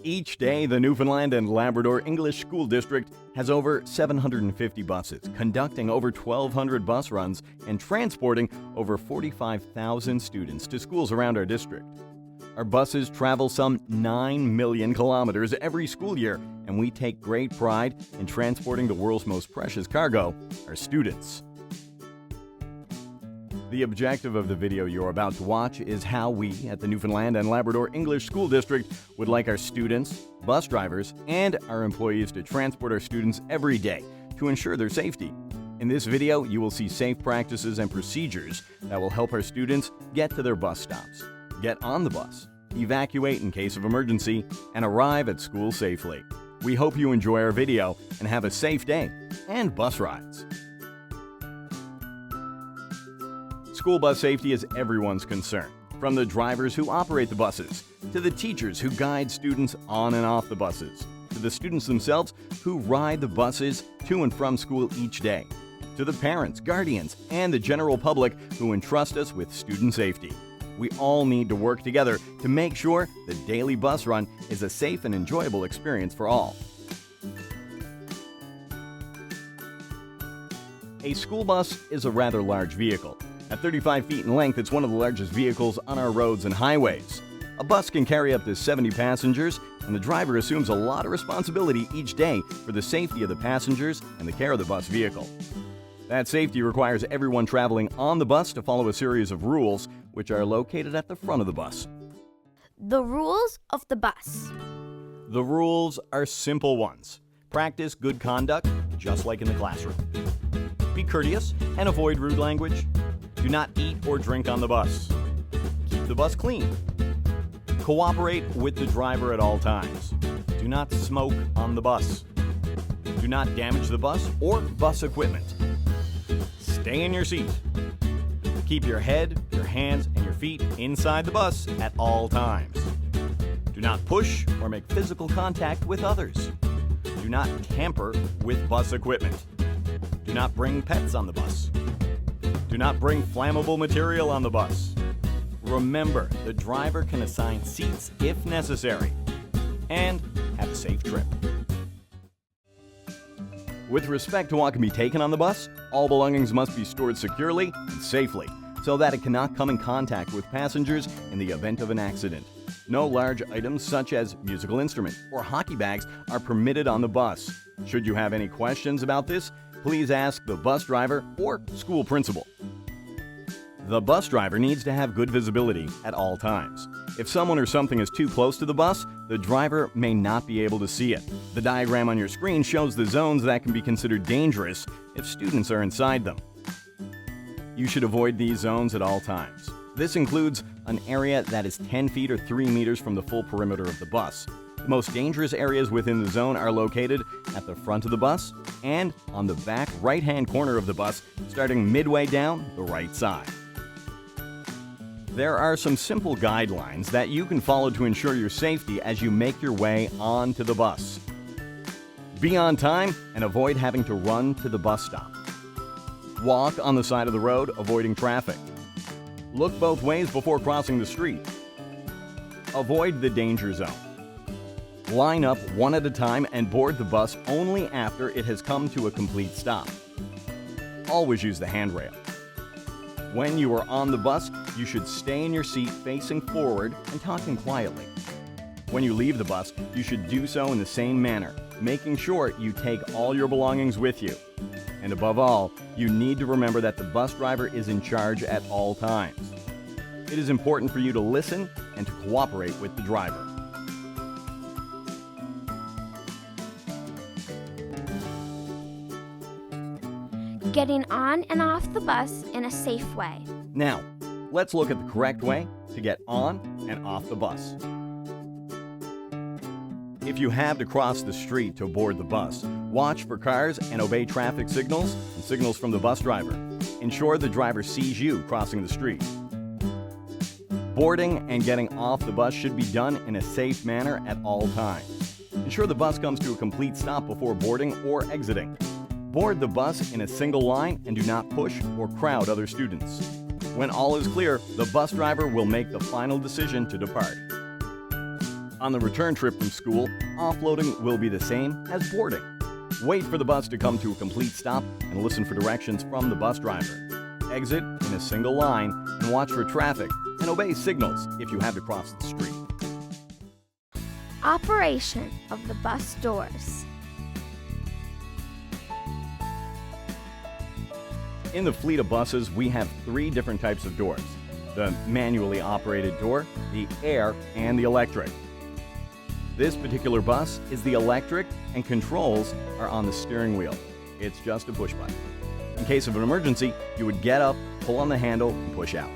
Each day, the Newfoundland and Labrador English School District has over 750 buses, conducting over 1,200 bus runs and transporting over 45,000 students to schools around our district. Our buses travel some 9 million kilometers every school year, and we take great pride in transporting the world's most precious cargo, our students. The objective of the video you're about to watch is how we at the Newfoundland and Labrador English School District would like our students, bus drivers, and our employees to transport our students every day to ensure their safety. In this video, you will see safe practices and procedures that will help our students get to their bus stops, get on the bus, evacuate in case of emergency, and arrive at school safely. We hope you enjoy our video and have a safe day and bus rides. School bus safety is everyone's concern, from the drivers who operate the buses, to the teachers who guide students on and off the buses, to the students themselves who ride the buses to and from school each day, to the parents, guardians, and the general public who entrust us with student safety. We all need to work together to make sure the daily bus run is a safe and enjoyable experience for all. A school bus is a rather large vehicle. At 35 feet in length, it's one of the largest vehicles on our roads and highways. A bus can carry up to 70 passengers, and the driver assumes a lot of responsibility each day for the safety of the passengers and the care of the bus vehicle. That safety requires everyone traveling on the bus to follow a series of rules, which are located at the front of the bus. The rules of the bus. The rules are simple ones. Practice good conduct, just like in the classroom. Be courteous and avoid rude language. Do not eat or drink on the bus. Keep the bus clean. Cooperate with the driver at all times. Do not smoke on the bus. Do not damage the bus or bus equipment. Stay in your seat. Keep your head, your hands, and your feet inside the bus at all times. Do not push or make physical contact with others. Do not tamper with bus equipment. Do not bring pets on the bus. Do not bring flammable material on the bus. Remember, the driver can assign seats if necessary. And have a safe trip. With respect to what can be taken on the bus, all belongings must be stored securely and safely so that it cannot come in contact with passengers in the event of an accident. No large items such as musical instruments or hockey bags are permitted on the bus. Should you have any questions about this, please ask the bus driver or school principal. The bus driver needs to have good visibility at all times. If someone or something is too close to the bus, the driver may not be able to see it. The diagram on your screen shows the zones that can be considered dangerous if students are inside them. You should avoid these zones at all times. This includes an area that is 10 feet or 3 meters from the full perimeter of the bus. The most dangerous areas within the zone are located at the front of the bus and on the back right-hand corner of the bus, starting midway down the right side. There are some simple guidelines that you can follow to ensure your safety as you make your way onto the bus. Be on time and avoid having to run to the bus stop. Walk on the side of the road, avoiding traffic. Look both ways before crossing the street. Avoid the danger zone. Line up one at a time and board the bus only after it has come to a complete stop. Always use the handrail. When you are on the bus, you should stay in your seat facing forward and talking quietly. When you leave the bus, you should do so in the same manner, making sure you take all your belongings with you. And above all, you need to remember that the bus driver is in charge at all times. It is important for you to listen and to cooperate with the driver. Getting on and off the bus in a safe way. Now, let's look at the correct way to get on and off the bus. If you have to cross the street to board the bus, watch for cars and obey traffic signals and signals from the bus driver. Ensure the driver sees you crossing the street. Boarding and getting off the bus should be done in a safe manner at all times. Ensure the bus comes to a complete stop before boarding or exiting. Board the bus in a single line and do not push or crowd other students. When all is clear, the bus driver will make the final decision to depart. On the return trip from school, offloading will be the same as boarding. Wait for the bus to come to a complete stop and listen for directions from the bus driver. Exit in a single line and watch for traffic and obey signals if you have to cross the street. Operation of the bus doors. In the fleet of buses, we have 3 different types of doors: the manually operated door, the air, and the electric. This particular bus is the electric, and controls are on the steering wheel. It's just a push button. In case of an emergency, you would get up, pull on the handle, and push out.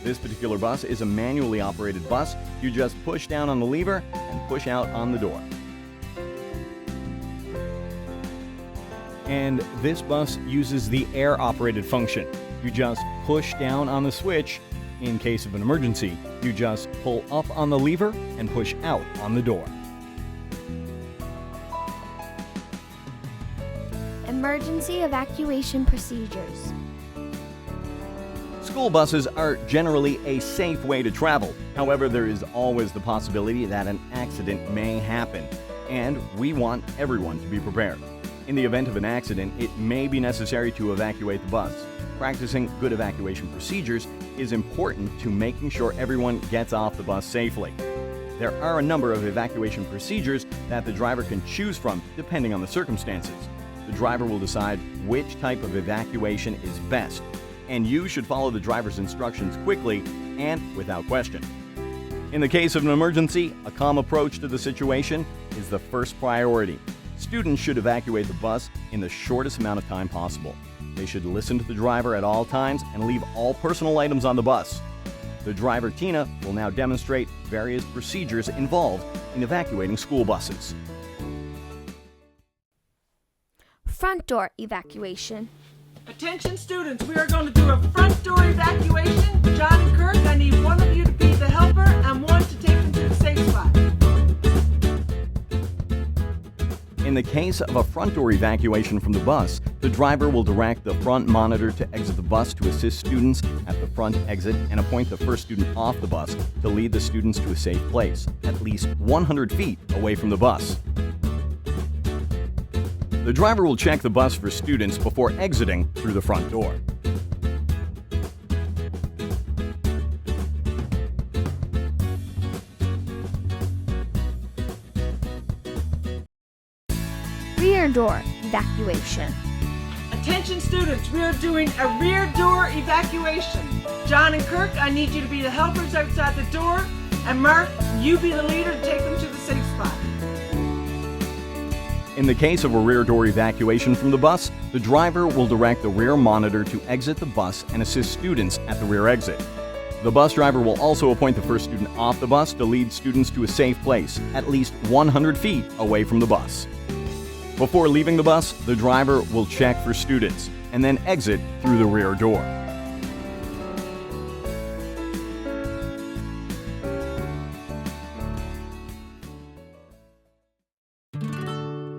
This particular bus is a manually operated bus. You just push down on the lever and push out on the door. And this bus uses the air-operated function. You just push down on the switch. In case of an emergency, you just pull up on the lever and push out on the door. Emergency evacuation procedures. School buses are generally a safe way to travel. However, there is always the possibility that an accident may happen, and we want everyone to be prepared. In the event of an accident, it may be necessary to evacuate the bus. Practicing good evacuation procedures is important to making sure everyone gets off the bus safely. There are a number of evacuation procedures that the driver can choose from depending on the circumstances. The driver will decide which type of evacuation is best, and you should follow the driver's instructions quickly and without question. In the case of an emergency, a calm approach to the situation is the first priority. Students should evacuate the bus in the shortest amount of time possible. They should listen to the driver at all times and leave all personal items on the bus. The driver, Tina, will now demonstrate various procedures involved in evacuating school buses. Front door evacuation. Attention students, we are going to do a front door evacuation. John and Kirk, I need one of you to be the helper and one to take them to the safe spot. In the case of a front door evacuation from the bus, the driver will direct the front monitor to exit the bus to assist students at the front exit and appoint the first student off the bus to lead the students to a safe place, at least 100 feet away from the bus. The driver will check the bus for students before exiting through the front door. Rear door evacuation. Attention students, we are doing a rear door evacuation. John and Kirk, I need you to be the helpers outside the door, and Mark, you be the leader to take them to the safe spot. In the case of a rear door evacuation from the bus, the driver will direct the rear monitor to exit the bus and assist students at the rear exit. The bus driver will also appoint the first student off the bus to lead students to a safe place, at least 100 feet away from the bus. Before leaving the bus, the driver will check for students and then exit through the rear door.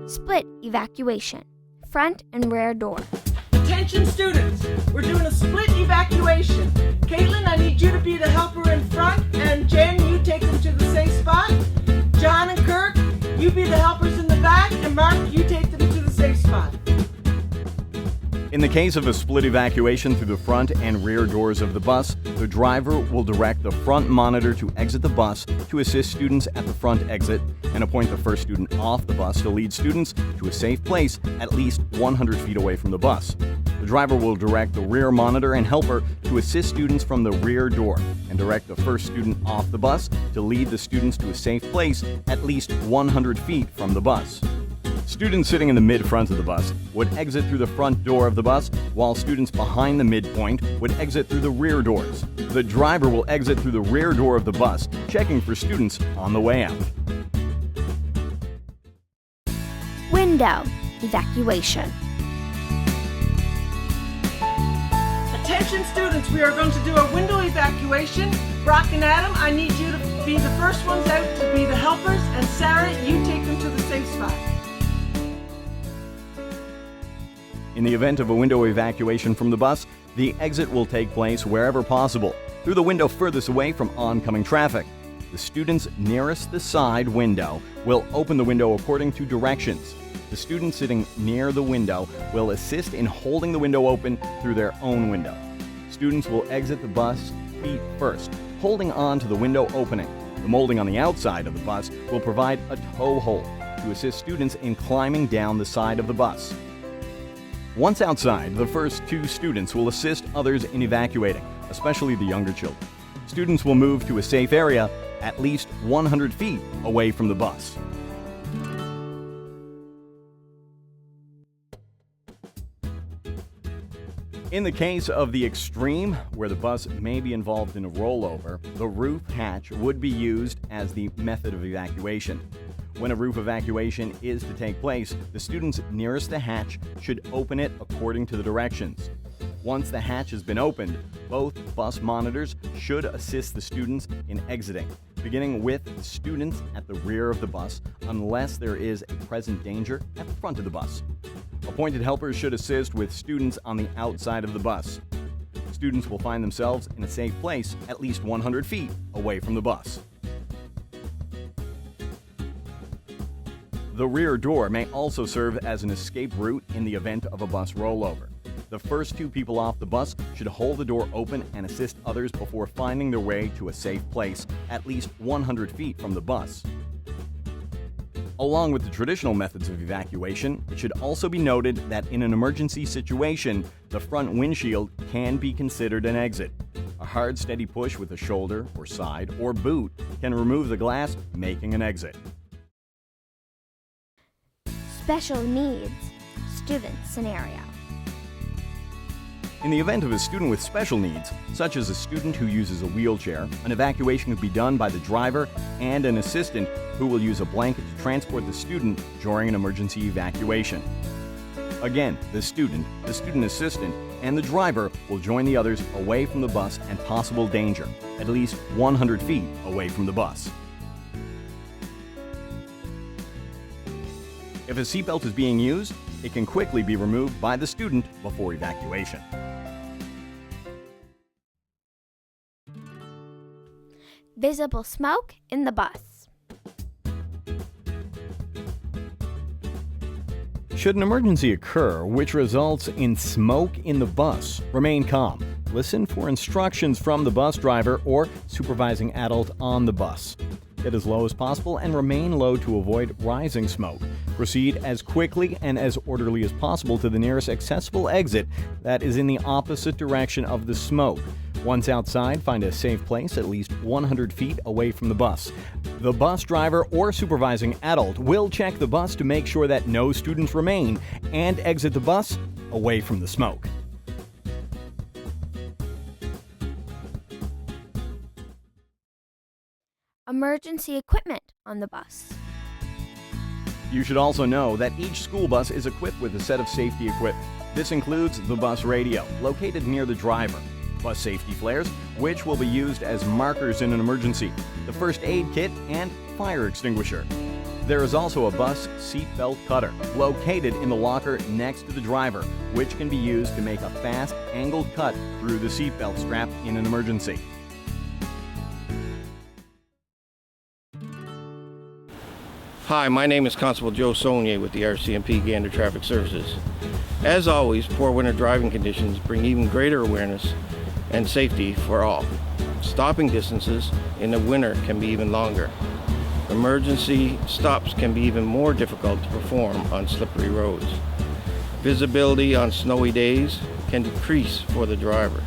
Split evacuation. Front and rear door. Attention students, we're doing a split evacuation. Caitlin, I need you to be the helper in front, and Jen, you take them to the safe spot. John and Kirk, you be the helpers in the back, and Mark, you take them to the safe spot. In the case of a split evacuation through the front and rear doors of the bus, the driver will direct the front monitor to exit the bus to assist students at the front exit and appoint the first student off the bus to lead students to a safe place at least 100 feet away from the bus. The driver will direct the rear monitor and helper to assist students from the rear door and direct the first student off the bus to lead the students to a safe place at least 100 feet from the bus. Students sitting in the mid-front of the bus would exit through the front door of the bus, while students behind the midpoint would exit through the rear doors. The driver will exit through the rear door of the bus, checking for students on the way out. Window evacuation. Attention students, we are going to do a window evacuation. Brock and Adam, I need you to be the first ones out to be the helpers, and Sarah, you take them to the safe spot. In the event of a window evacuation from the bus, The exit will take place wherever possible, through the window furthest away from oncoming traffic. The students nearest the side window will open the window according to directions. The student sitting near the window will assist in holding the window open through their own window. Students will exit the bus feet first, holding on to the window opening. The molding on the outside of the bus will provide a tow hold to assist students in climbing down the side of the bus. Once outside, the first two students will assist others in evacuating, especially the younger children. Students will move to a safe area at least 100 feet away from the bus. In the case of the extreme, where the bus may be involved in a rollover, the roof hatch would be used as the method of evacuation. When a roof evacuation is to take place, the students nearest the hatch should open it according to the directions. Once the hatch has been opened, both bus monitors should assist the students in exiting, beginning with the students at the rear of the bus unless there is a present danger at the front of the bus. Appointed helpers should assist with students on the outside of the bus. Students will find themselves in a safe place at least 100 feet away from the bus. The rear door may also serve as an escape route in the event of a bus rollover. The first two people off the bus should hold the door open and assist others before finding their way to a safe place at least 100 feet from the bus. Along with the traditional methods of evacuation, it should also be noted that in an emergency situation, the front windshield can be considered an exit. A hard, steady push with a shoulder or side or boot can remove the glass, making an exit. Special needs student scenario. In the event of a student with special needs, such as a student who uses a wheelchair, an evacuation could be done by the driver and an assistant who will use a blanket to transport the student during an emergency evacuation. Again, the student assistant, and the driver will join the others away from the bus and possible danger, at least 100 feet away from the bus. If a seatbelt is being used, it can quickly be removed by the student before evacuation. Visible smoke in the bus. Should an emergency occur which results in smoke in the bus, remain calm. Listen for instructions from the bus driver or supervising adult on the bus. Get as low as possible and remain low to avoid rising smoke. Proceed as quickly and as orderly as possible to the nearest accessible exit that is in the opposite direction of the smoke. Once outside, find a safe place at least 100 feet away from the bus. The bus driver or supervising adult will check the bus to make sure that no students remain and exit the bus away from the smoke. Emergency equipment on the bus. You should also know that each school bus is equipped with a set of safety equipment. This includes the bus radio, located near the driver, bus safety flares, which will be used as markers in an emergency, the first aid kit, and fire extinguisher. There is also a bus seatbelt cutter, located in the locker next to the driver, which can be used to make a fast, angled cut through the seatbelt strap in an emergency. Hi, my name is Constable Joe Saunier with the RCMP Gander Traffic Services. As always, poor winter driving conditions bring even greater awareness and safety for all. Stopping distances in the winter can be even longer. Emergency stops can be even more difficult to perform on slippery roads. Visibility on snowy days can decrease for the driver.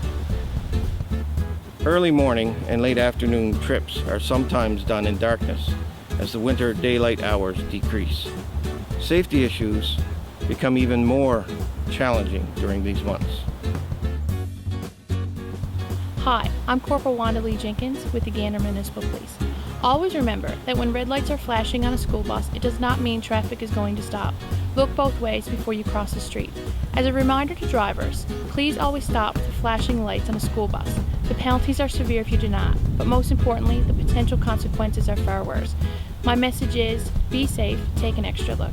Early morning and late afternoon trips are sometimes done in darkness as the winter daylight hours decrease. Safety issues become even more challenging during these months. Hi, I'm Corporal Wanda Lee Jenkins with the Gander Municipal Police. Always remember that when red lights are flashing on a school bus, it does not mean traffic is going to stop. Look both ways before you cross the street. As a reminder to drivers, please always stop for flashing lights on a school bus. The penalties are severe if you do not, but most importantly, the potential consequences are far worse. My message is, be safe, take an extra look.